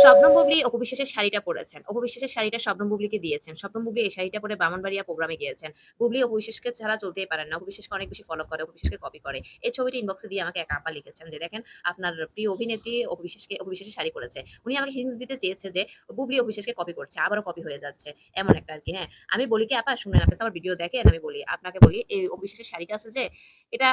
শবনম বুবলি অপু বিশ্বাসের শাড়িটা পড়েছেন। অপু বিশ্বাসের শাড়িটা শবনম বুবলিকে দিয়েছেন। শবনম বুবলি এই শাড়িটা পরে ব্রাহ্মণবাড়িয়া প্রোগ্রামে গিয়েছেন। বুবলি অপু বিশ্বাসকে ছাড়া চলতেই পারেন না। অপু বিশ্বাসকে অনেক বেশি ফলো করে, অপু বিশ্বাসকে কপি করে। এই ছবিটি ইনবক্সে দিয়ে আমাকে এক আপা লিখেছেন যে, "দেখেন আপনার প্রিয় অভিনেত্রী অপু বিশ্বাসের শাড়ি পড়েছে।" উনি আমাকে হিন্টস দিতে চেয়েছে যে বুবলি অপু বিশ্বাসকে কপি করছে। আবারও কপি হয়ে যাচ্ছে। এমন একটা আরকি, হ্যাঁ। আমি বলি কি, "আপা শুনেন, আপনি তো আমার ভিডিও দেখেন।" আমি বলি, আপনাকে বলি, "এই অপু বিশ্বাসের শাড়িটা আছে যে, এটা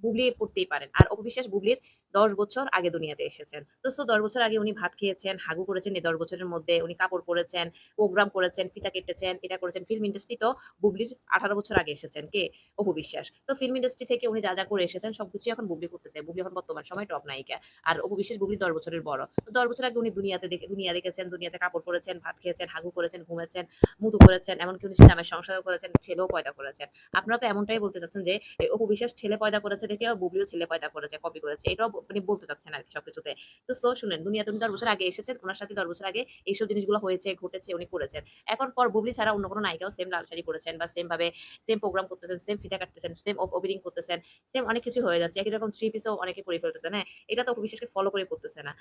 বুবলি পড়তেই পারেন। আর অপু বিশ্বাস বুবলির ১০ বছর আগে দুনিয়াতে এসেছেন। তো ১০ বছর আগে উনি ভাত খেয়েছেন, হাগু করেছেন, এই ১০ বছরের মধ্যে উনি কাপড় পরেছেন, প্রোগ্রাম করেছেন, ফিতা কেটেছেন, এটা করেছেন। ফিল্ম ইন্ডাস্ট্রি তো বুবলির ১৮ বছর আগে এসেছেন কে? অপু বিশ্বাস। তো ফিল্ম ইন্ডাস্ট্রি থেকে উনি যা করে এসেছেন সবকিছুই এখন বুবলি করতেছে। বুবলি এখন বর্তমান সময়ে টপ নায়িকা। আর অপু বিশ্বাস বুবলির ১০ বছরের বড়। তো ১০ বছর আগে উনি দুনিয়া দেখেছেন, দুনিয়াতে কাপড় পরেছেন, ভাত খেয়েছেন, হাগু করেছেন, ঘুমেছেন, মুতু করেছেন, এমনকি উনি স্বামীর সংসারও করেছেন, ছেলেও পয়দা করেছেন। আপনারা তো এমনটাই বলতে চাচ্ছেন যে অপু বিশ্বাস ছেলে পয়দা করেছে দেখে বুবলিও ছেলে পয়দা করেছে, কপি করেছে। এটাও মানে বলতে চাচ্ছেন আরকি সবকিছুতে। তো শুনেন, দুনিয়াতে উনি ১০ বছর আগে এসেছেন। উনার সাথে ১০ বছর আগে এইসব জিনিসগুলো হয়েছে, ঘটেছে, উনি করেছেন। এখন পর বুবলি ছাড়া অন্য কোনো নায়িকাও সেম লাল শাড়ি পড়েছেন বা সেম ভাবে সেম প্রোগ্রাম করতেছেন, সেম ফিতা কাটতেছেন, সেম ওপেনিং করতেছেন, সেম অনেক কিছু হয়ে যাচ্ছে। একই রকম থ্রি পিসও অনেকে পরে ফেলতেছেন, হ্যাঁ? এটা তো অপু বিশ্বাসকে ফলো করে করতেছে না।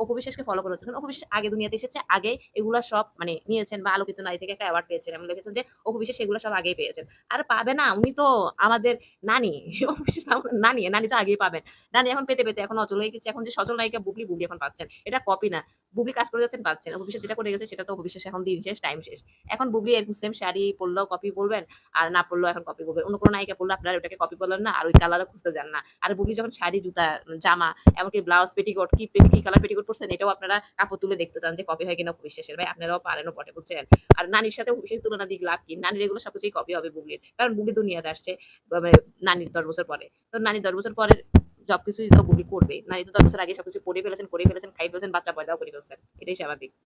অপু বিশ্বাসকে ফলো করে হচ্ছে। কারণ অপু বিশ্বাস আগে দুনিয়াতে এসেছে, আগে এগুলা সব মানে নিয়েছেন বা আলোকিত নারী থেকে একটা অ্যাওয়ার্ড পেয়েছেন। এমন লিখেছেন যে অপু বিশ্বাস এগুলো সব আগেই পেয়েছেন। আর পাবে না, উনি তো আমাদের নানি। অপু বিশ্বাস তো আমাদের নানি, নানি তো আগেই পাবেন। নানি এখন পেতে এখন অচল হয়ে গেছে। এখন যে সচল নায়িকা বুবলি এখন পাচ্ছেন। এটা কপি না। বুবলি কাজ করে যাচ্ছেন, পাচ্ছেন। অপু বিশ্বাস যেটা করে গেছে সেটা তো অপু বিশ্বাস এখন দিন শেষ, টাইম শেষ। এখন বুবলি এরকম সেম শাড়ি পড়লেও কপি বলবেন, আর না পড়লেও এখন কপি বলবেন। অন্য কোনো নায়িকা পড়লে আপনারা ওটাকে কপি বললেন না, আর ওই কালারও খুঁজতে যান না। আর বুবলি যখন শাড়ি, জুতা, জামা, এমনকি ব্লাউজ, পেটিকোট কি কালার পেটিকোট পড়ছেন এটাও আপনারা কাপড় তুলে দেখতে চান যে কপি হয় কিনা অপু বিশ্বাসের। ভাই আপনারাও পারেনও বটে, বুঝছেন? আর নানির সাথে অপু বিশ্বাসের তুলনা দিয়ে লাভ কি? নানির এগুলো সবকিছুই কপি হবে বুবলির। কারণ বুবলি দুনিয়াতে আসছে মানে নানির ১০ বছর পরে। তো নানির ১০ বছর পরে সবকিছুই তো বুবলি করবেই। নানি তো ১০ বছর আগে সবকিছু পড়ে ফেলেছেন, করে ফেলেছেন, খাই ফেলেছেন, বাচ্চা পয়দাও করে ফেলছেন। এটাই স্বাভাবিক।